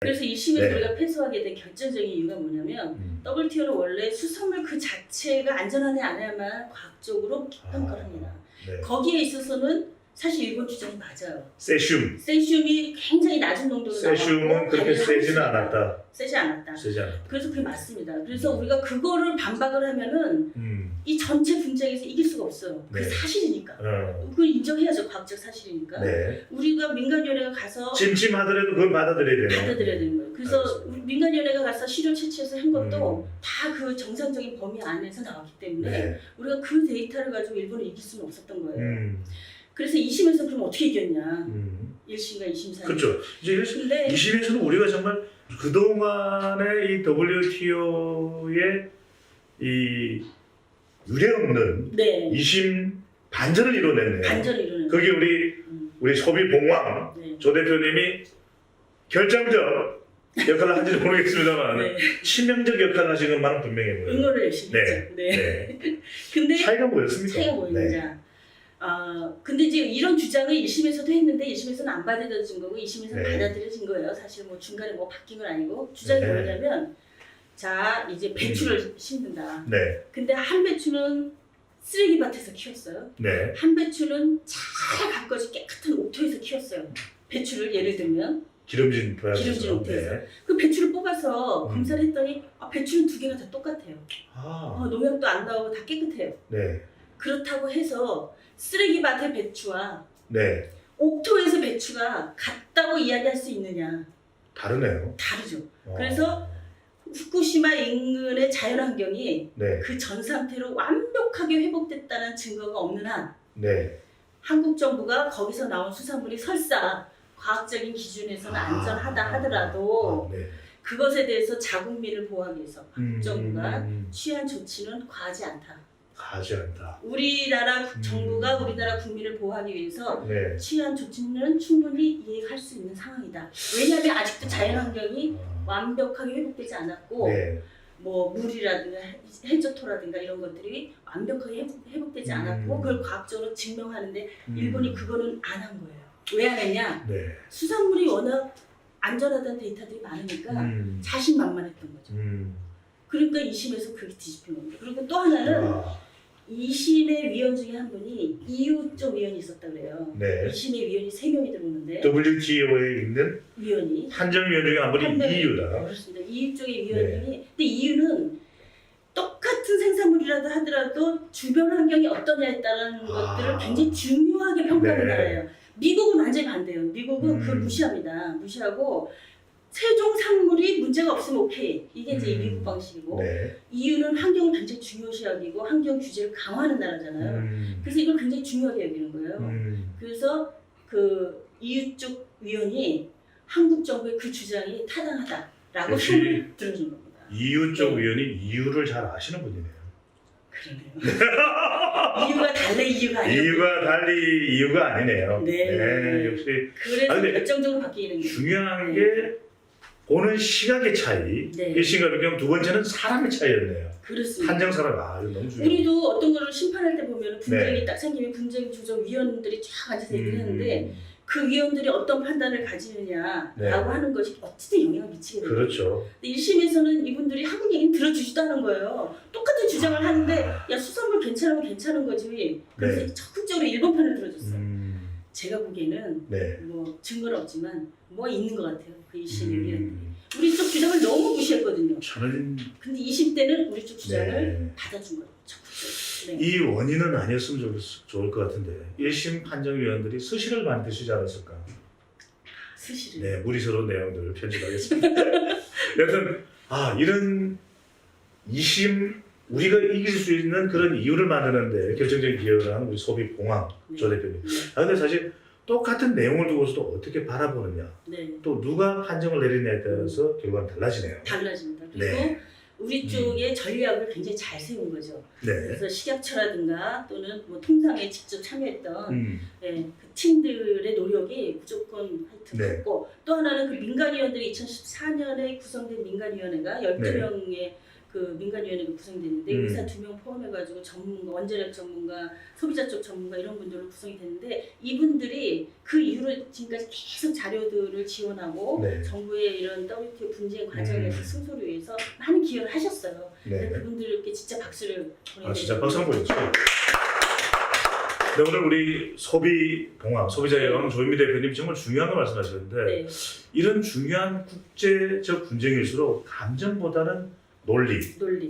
그래서 1심에서 네. 우리가 패소하게 된 결정적인 이유가 뭐냐면 WTO는 원래 수산물 그 자체가 안전하냐 안 하냐만 과학적으로 평가를 합니다. 네. 거기에 있어서는 사실 일본 주장이 맞아요. 세슘. 세슘이 굉장히 낮은 농도로 세슘은 나왔고 그렇게 관리를 하고 세지는 있습니다. 않았다. 세지 않았다. 세지 않았다. 그래서 그게 맞습니다. 그래서 우리가 그거를 반박을 하면은 이 전체 분쟁에서 이길 수가 없어요. 그게 네. 사실이니까. 그걸 인정해야죠. 과학적 사실이니까. 네. 우리가 민간위원회가 가서 찜찜하더라도 그건 받아들여야 되는. 받아들여야 되는 거예요. 그래서 알겠습니다. 우리 민간위원회가 가서 시료 채취해서 한 것도 다 그 정상적인 범위 안에서 나왔기 때문에 네. 우리가 그 데이터를 가지고 일본을 이길 수는 없었던 거예요. 음. 그래서 2심에서 그럼 어떻게 이겼냐? 음. 1심과 2심 사이. 그렇죠. 이제 근데 20에서는 우리가 정말 그동안의 이 WTO의 이 유례없는 네. 2심 반전을 이뤄냈네요. 반전을 이루는 거기 우리 소비 봉황 네. 조 대표님이 결정적 역할을 한지는 모르겠습니다만 네. 치명적 역할을 하신 것만은 분명해 보여요. 응원을 열심히 네. 했죠. 네. 네. 근데 차이가 뭐였습니까? 차이가 뭐였는지. 근데 이제 이런 주장을 1심에서도 했는데 1심에서는 안 받아들여진 거고 2심에서는 네. 받아들여진 거예요. 사실 뭐 중간에 뭐 바뀐 건 아니고 주장이 네. 뭐냐면 자 이제 배추를 심는다. 네. 근데 한 배추는 쓰레기밭에서 키웠어요. 네. 한 배추는 잘 가꿔진 깨끗한 옥토에서 키웠어요. 배추를 예를 들면 기름진 도약에서. 기름진 옥토에서. 네. 그 배추를 뽑아서 검사를 했더니 배추는 두 개가 다 똑같아요. 농약도 안 나오고 다 깨끗해요. 네. 그렇다고 해서 쓰레기밭의 배추와 네. 옥토에서 배추가 같다고 이야기할 수 있느냐? 다르네요. 다르죠. 그래서 후쿠시마 인근의 자연환경이 네. 그 전 상태로 완벽하게 회복됐다는 증거가 없는 한 네. 한국 정부가 거기서 나온 수산물이 설사 과학적인 기준에서는 안전하다 하더라도 네. 그것에 대해서 자국민을 보호하기 위해서 한국 정부가 음. 취한 조치는 과하지 않다. 가지 않다. 우리나라 정부가 우리나라 국민을 보호하기 위해서 네. 취한 조치는 충분히 이해할 수 있는 상황이다. 왜냐하면 아직도 자연환경이 완벽하게 회복되지 않았고 네. 뭐 물이라든가 해저토라든가 이런 것들이 완벽하게 회복되지 않았고 그걸 과학적으로 증명하는데 일본이 그거는 안 한 거예요. 왜 안 했냐? 네. 수산물이 워낙 안전하다는 데이터들이 많으니까 자신만만했던 거죠. 그러니까 2심에서 그게 뒤집힌 겁니다. 그리고 또 하나는 2심의 위원 중에 한 분이 EU 쪽 위원이 있었다 그래요. 네. 2심의 위원이 3명이 들어오는데 WTO에 있는 위원이 한정위원 중에 한 분이 한 명이 EU다. 그렇습니다. EU 쪽의 위원님이 근데 EU는 똑같은 생산물이라도 하더라도 주변 환경이 어떠냐에 따른 것들을 굉장히 중요하게 평가하는 네. 나라예요. 미국은 완전히 반대예요. 미국은 그걸 무시합니다. 무시하고 세종 산물이 문제가 없으면 오케이. 이게 이제 미국 방식이고 네. EU는 환경을 굉장히 중요시 여기고 환경 규제를 강화하는 나라잖아요. 그래서 이걸 굉장히 중요하게 여기는 거예요. 그래서 그 EU 쪽 위원이 한국 정부의 그 주장이 타당하다라고 역시 손을 들어준 겁니다. EU 쪽 네. 위원이 EU를 잘 아시는 분이네요. 그러네요. 이유가 달래 이유가 아니고 EU가 달리 EU가 아니네요. 네. 역시 그래서 근데 결정적으로 바뀌는 게 중요한 게 보는 시각의 차이. 네. 1심과 비교하면 두 번째는 사람의 차이였네요. 그렇습니다. 한정 사람 이거 너무 중요해요. 우리도 어떤 거를 심판할 때 보면 분쟁이 네. 딱 생기면 분쟁 조정 위원들이 쫙 앉아서 얘기를 하는데 그 위원들이 어떤 판단을 가지느냐라고 네. 하는 것이 어쨌든 영향을 미치게 돼요. 그렇죠. 근데 1심에서는 이분들이 한국 얘기는 들어주지도 않은 거예요. 똑같은 주장을 하는데 야 수산물 괜찮으면 괜찮은 거지. 그래서 네. 적극적으로 일본 편을 들어줬어요. 제가 보기에는 네. 뭐 증거는 없지만 뭐가 있는 것 같아요. 그 1심의 위원들이. 우리 쪽 주장을 너무 무시했거든요. 저는 근데 2심 때는 우리 쪽 주장을 네. 받아준 거예요. 적극적으로. 네. 이 원인은 아니었으면 좋을 것 같은데 1심 판정위원들이 수시를 많이 드시지 않았을까? 수시를. 네, 무리스러운 내용들을 편집하겠습니다. 여튼 이런 2심 우리가 이길 수 있는 그런 이유를 만드는데 결정적인 기여를 하는 우리 소비 봉황 조 대표님. 근데 사실 똑같은 내용을 두고서도 어떻게 바라보느냐, 네. 또 누가 판정을 내리냐에 따라서 결과는 달라지네요. 달라집니다. 그리고 네. 우리 쪽의 전략을 굉장히 잘 세운 거죠. 네. 그래서 식약처라든가 또는 뭐 통상에 직접 참여했던 그 팀들의 노력이 무조건 하여튼 네. 컸고 또 하나는 그 민간위원들이 2014년에 구성된 민간위원회가 12명의 그 민간위원회가 구성됐는데 의사 2명 포함해가지고 전문가, 원자력 전문가, 소비자 쪽 전문가 이런 분들로 구성이 됐는데 이분들이 그 이후로 지금까지 계속 자료들을 지원하고 네. 정부의 이런 WTO 분쟁 과정에서 승소를 위해서 많은 기여를 하셨어요. 네. 그분들께 진짜 박수를 보내드립니다. 진짜 박수 한번 보여주죠. 네, 오늘 우리 소비 봉황, 소비자의 여왕 조현미 대표님 정말 중요한 거 말씀하셨는데 네. 이런 중요한 국제적 분쟁일수록 감정보다는 논리,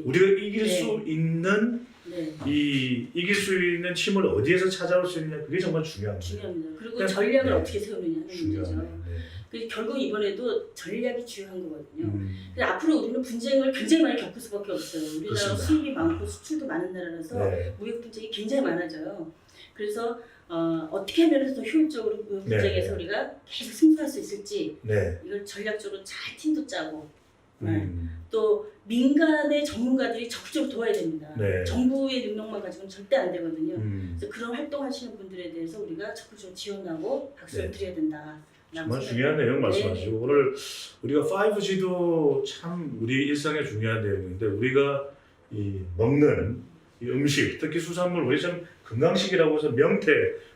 우리가 이길 네. 수 있는 네. 이길 수 있는 힘을 어디에서 찾아올 수 있느냐 그게 정말 중요합니다. 중요합니다. 그리고 그러니까, 전략을 네. 어떻게 세우느냐 하는 문제죠. 네. 그래서 결국 이번에도 전략이 중요한 거거든요. 그래서 앞으로 우리는 분쟁을 굉장히 많이 겪을 수밖에 없어요. 우리나라 그렇습니다. 수입이 많고 수출도 많은 나라라서 네. 무역 분쟁이 굉장히 많아져요. 그래서 어떻게 하면 더 효율적으로 그 분쟁에서 네. 우리가 계속 승부할 수 있을지 네. 이걸 전략적으로 잘 팀도 짜고 음. 또 민간의 전문가들이 적극적으로 도와야 됩니다. 네. 정부의 능력만 가지고는 절대 안 되거든요. 음. 그래서 그런 활동하시는 분들에 대해서 우리가 적극적으로 지원하고 박수를 네. 드려야 된다. 정말 중요한 내용 말씀하시고 네. 오늘 우리가 5G도 참 우리 일상에 중요한 내용인데 우리가 이 먹는 이 음식 특히 수산물 우리 참 건강식이라고 해서 명태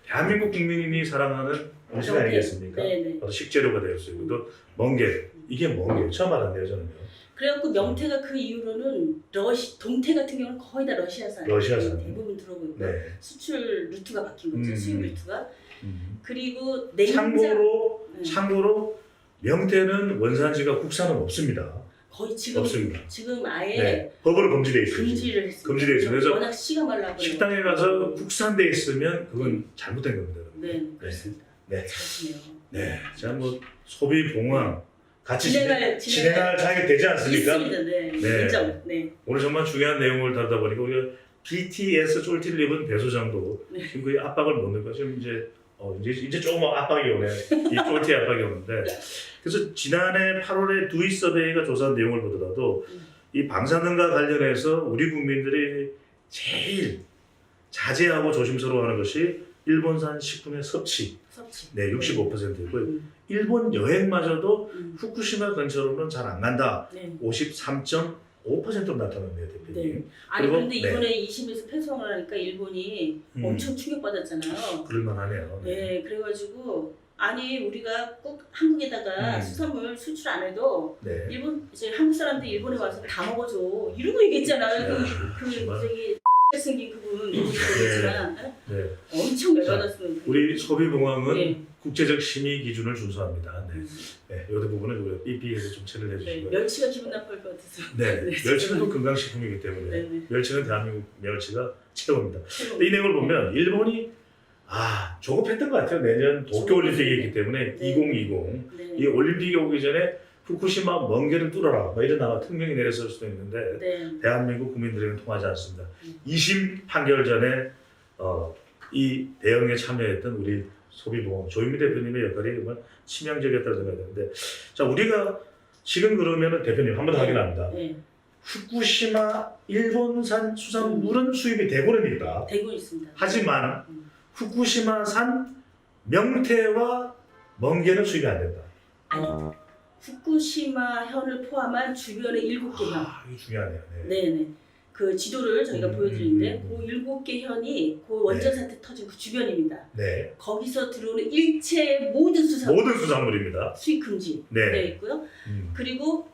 대한민국 국민이 사랑하는 음식 아니겠습니까? 네네. 식재료가 되었어요. 또 멍게 이게 멍게 처음 알았네요 저는요. 그래갖고 명태가 그 이후로는 동태 같은 경우는 거의 다 러시아산 대부분 들어오고 있고 네. 수출 루트가 바뀐 거죠. 수입 루트가. 그리고 참고로 명태는 원산지가 국산은 없습니다. 거의 지금 없습니다. 지금 아예 네. 법으로 금지돼 있어요. 금지를 했습니다. 금지돼 있어요. 그래서 워낙 씨가 말라버려. 식당에 가서 국산돼 있으면 그건 잘못된 겁니다. 네, 그렇습니다. 네. 잘하시네요. 네, 자 뭐 소비 봉황 같이 진행할 자격이 되지 않습니까? 있습니다. 네, 네. 인정. 네. 오늘 정말 중요한 내용을 다루다 보니까 우리가 BTS 쫄티를 입은 배 소장도 네. 지금 거의 압박을 못 넣고 지금 이제 조금 압박이 오네. 이 쫄티 압박이 오는데 그래서 지난해 8월에 두이 서베이가 조사한 내용을 보더라도 이 방사능과 관련해서 우리 국민들이 제일 자제하고 조심스러워하는 것이 일본산 식품의 섭취. 네, 65%이고 일본 여행마저도 후쿠시마 근처로는 잘 안 간다. 네. 53.5%로 나타났네요, 대표님. 네. 아니 그리고, 그런데 이번에 20에서 폐쇄를 하니까 일본이 엄청 충격받았잖아요. 그럴만하네요. 네, 그래가지고 아니 우리가 꼭 한국에다가 수산물 수출 안 해도 네. 일본 이제 한국 사람들 일본에 와서 다 먹어줘 이러고 얘기했잖아요. 그 저기 생긴 그분 누구지만 네. 엄청 열받았어요. 우리 소비봉황은 네. 국제적 심의 기준을 준수합니다. 네. 네, 이 부분은 우리가 EP에서 좀 체를 해주시고요. 네, 멸치가 기분 나쁠 것 같아서. 네, 멸치는 또 건강식품이기 때문에 네. 멸치는 대한민국 멸치가 최고입니다. 이 내용을 보면 일본이 조급했던 것 같아요. 내년 도쿄올림픽이 있기 때문에 네. 2020 네. 이 올림픽이 오기 전에 후쿠시마 멍게를 뚫어라 뭐 이런 아마 특명이 내렸을 수도 있는데 네. 대한민국 국민들에게는 통하지 않습니다. 2심 판결 전에 이 대응에 참여했던 우리 소비보험 조현미 대표님의 역할이 정말 치명적이었다고 생각하는데 자 우리가 지금 그러면은 대표님 한 번 더 확인합니다. 네. 후쿠시마 일본산 수산물은 수입이 되고는 있다. 되고 있습니다. 하지만 후쿠시마산 명태와 멍게는 수입이 안 된다. 아니 후쿠시마 현을 포함한 주변의 7개 현. 이거 중요하네요. 네네. 그 지도를 저희가 보여드리는데 그 7개 현이 그 원전 사태 터진 그 주변입니다. 네. 거기서 들어오는 일체 모든 수산물입니다. 수입 금지 네. 되어 있고요. 그리고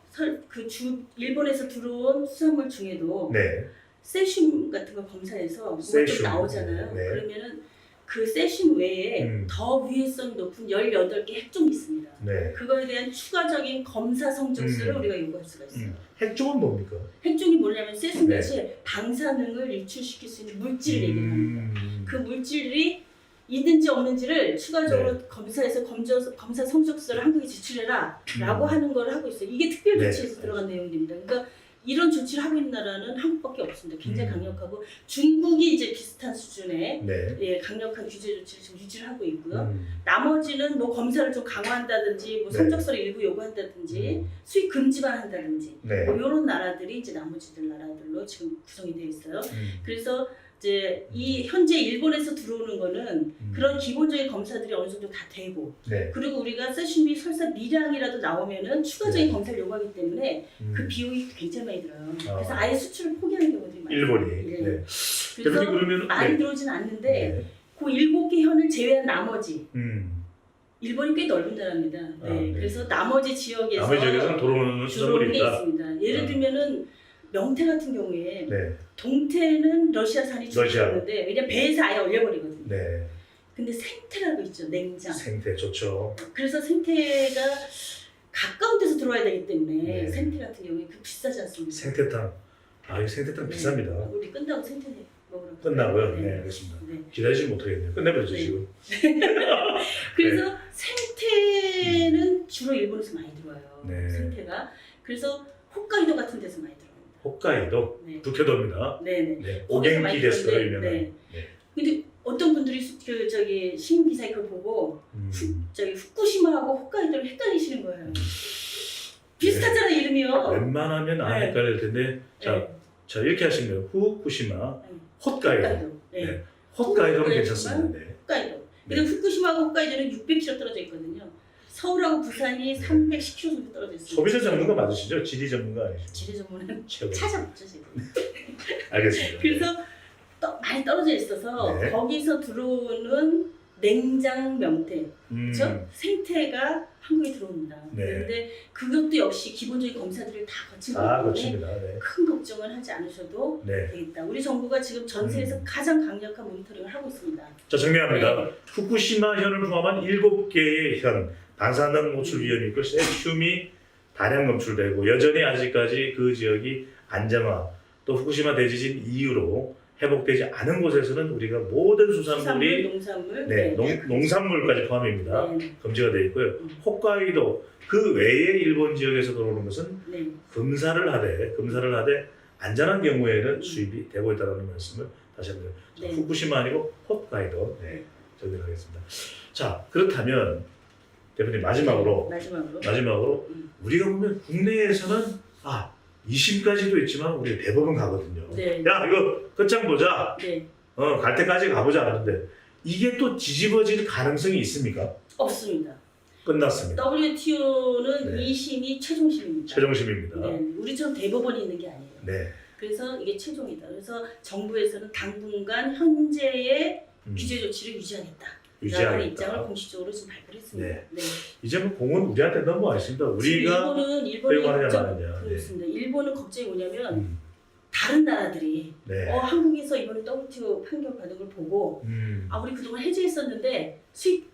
일본에서 들어온 수산물 중에도 네. 세슘 같은 거 검사해서 뭐가 좀 나오잖아요. 네. 그러면은 그 세슘 외에 더 위해성이 높은 18개 핵종이 있습니다. 네. 그거에 대한 추가적인 검사 성적서를 우리가 요구할 수가 있어요. 핵종은 뭡니까? 핵종이 뭐냐면 세슘 같이 방사능을 유출시킬 수 있는 물질을 얘기합니다. 그 물질이 있는지 없는지를 추가적으로 검사해서 검사 성적서를 한국에 제출해라 라고 하는 걸 하고 있어요. 이게 특별 조치에서 들어간 내용입니다. 그러니까 이런 조치를 하고 있는 나라는 한국밖에 없습니다. 굉장히 강력하고 중국이 이제 비슷한 수준의 강력한 규제 조치를 지금 유지를 하고 있고요. 나머지는 뭐 검사를 좀 강화한다든지 뭐 성적서를 일부 요구한다든지 수입 금지만 한다든지 뭐 이런 나라들이 이제 나머지들 나라들로 지금 구성이 되어 있어요. 그래서 이제 이 현재 일본에서 들어오는 거는 그런 기본적인 검사들이 어느 정도 다 되고 네. 그리고 우리가 세슈미 설사 미량이라도 나오면은 추가적인 네. 검사를 요구하기 때문에 그 비용이 굉장히 많이 들어요. 아. 그래서 아예 수출을 포기하는 경우들이 많아요. 일본이. 예. 네. 그래서 대표님 그러면 많이 들어오지는 않는데 그 7개 현을 제외한 나머지 일본이 꽤 넓은 나라입니다. 네. 아, 네. 그래서 나머지 지역에서 남의 지역에서는 들어오는 수산물이 게 있다. 있습니다. 예를 들면은 명태 같은 경우에 네. 동태는 러시아산이 러시아. 주는데 왜냐면 배에서 아예 얼려버리거든요. 네. 근데 생태라고 있죠, 냉장. 생태 좋죠. 그래서 생태가 가까운 데서 들어와야 되기 때문에 네. 생태 같은 경우에 그 비싸지 않습니다. 생태탕. 아, 이 생태탕 네. 비쌉니다. 우리 끝나고 생태 먹으러 끝나고요. 네. 네, 알겠습니다. 네. 기다리지 못하겠네요. 끝내버리죠 네. 지금. 그래서 생태는 주로 일본에서 많이 들어와요. 네. 생태가. 그래서 홋카이도 같은 데서 많이 들어옵니다. 홋카이도 네. 북해도입니다. 네네. 네. 거기서 오겐키 많이 데스크로 들어오는데, 유명한. 네. 네. 근데 어떤 분들이 그 저기 신문 기사에 그걸 보고 저기 후쿠시마하고 홋카이도를 헷갈리시는 거예요. 비슷하잖아요, 이름이요. 웬만하면 안 네. 헷갈릴 텐데 자 이렇게 하시면 후쿠시마, 네. 홋카이도. 홋카이도. 네. 네. 홋카이도는 네. 괜찮습니다. 네. 홋카이도. 네. 근데 후쿠시마하고 홋카이도는 600km 떨어져 있거든요. 서울하고 부산이 310km 정도 떨어져 있어요. 소비자 전문가 맞으시죠? 지리 전문가 아니시죠? 지리 전문은 최고. 찾아보죠 지금. 알겠습니다. 그래서 많이 떨어져 있어서 네. 거기서 들어오는 냉장 명태, 그렇죠? 생태가 한국에 들어옵니다. 네. 그런데 그것도 역시 기본적인 검사들을 다 거친 거기 아, 때문에 그렇습니다. 네. 큰 걱정은 하지 않으셔도 네. 되겠다. 우리 정부가 지금 전세에서 가장 강력한 모니터링을 하고 있습니다. 자, 정리합니다. 네. 후쿠시마 현을 포함한 7개의 현, 방사능 노출 위험이 있고 세슘이 다량 검출되고 여전히 아직까지 그 지역이 안정화, 또 후쿠시마 대지진 이후로 회복되지 않은 곳에서는 우리가 모든 수산물이 농산물, 네, 농산물까지 포함입니다. 네. 금지가 되어 있고요. 홋카이도 그 외의 일본 지역에서 들어오는 것은 네. 검사를 하되 안전한 경우에는 수입이 되고 있다는 말씀을 다시 한번 드립니다. 네. 후쿠시마 아니고 홋카이도 정리하겠습니다. 자, 그렇다면 대표님 마지막으로 우리가 보면 국내에서는 2심까지도 있지만 우리 대법원 가거든요. 네. 야 이거 끝장 보자. 네. 갈 때까지 가보자 하는데 이게 또 뒤집어질 가능성이 있습니까? 없습니다. 끝났습니다. WTO는 네. 2심이 최종심입니다. 최종심입니다. 네. 우리처럼 대법원이 있는 게 아니에요. 네. 그래서 이게 최종이다. 그래서 정부에서는 당분간 현재의 규제 조치를 유지하겠다. 라는 입장을 공식적으로 지금 발표를 했습니다. 네. 네. 이제 뭐 공은 우리한테 넘어와 있습니다. 우리가 일본이 하느냐 걱정, 마느냐. 그렇습니다. 일본은 걱정이 뭐냐면 네. 다른 나라들이 네. 한국에서 이번에 WTO 판결 받은 걸 보고 우리 그동안 해제했었는데 수입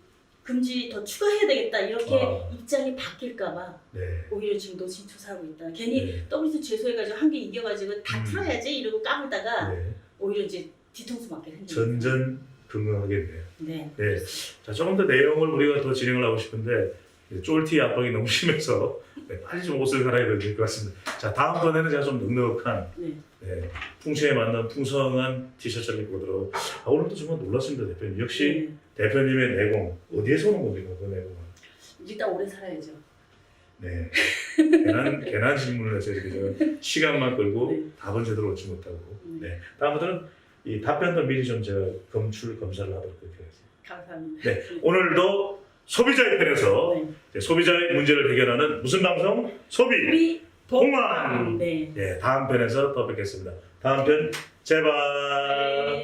금지 더 추가해야 되겠다 이렇게 입장이 바뀔까봐 네. 오히려 지금 노심 초사하고 있다. 괜히 네. WTO 제소해가지고 한 개 이겨가지고 다 풀어야지 이러고 까불다가 네. 오히려 이제 뒤통수 맞게 생깁니다. 전전긍긍하겠네요. 네. 네. 자, 조금 더 내용을 우리가 더 진행을 하고 싶은데 쫄티 압박이 너무 심해서 빨리 좀 옷을 갈아입어야 될 것 같습니다. 자, 다음번에는 제가 좀 넉넉한 풍채에 맞는 풍성한 티셔츠를 입고 들어. 오늘도 정말 놀랐습니다, 대표님. 역시 대표님의 내공 어디에서 오는 겁니까, 그 내공은? 일단 오래 살아야죠. 네. 괜한 질문을 해서 이렇게 제가 시간만 끌고 답은 제대로 얻지 못하고. 네. 다음부터는 이 답변도 미리 좀 제가 검사를 하도록 그렇게 하겠습니다. 감사합니다. 네. 오늘도 소비자의 편에서 소비자의 문제를 해결하는 무슨 방송? 소비 우리 봉황. 네. 다음 편에서 또 뵙겠습니다. 다음 편 제발. 네.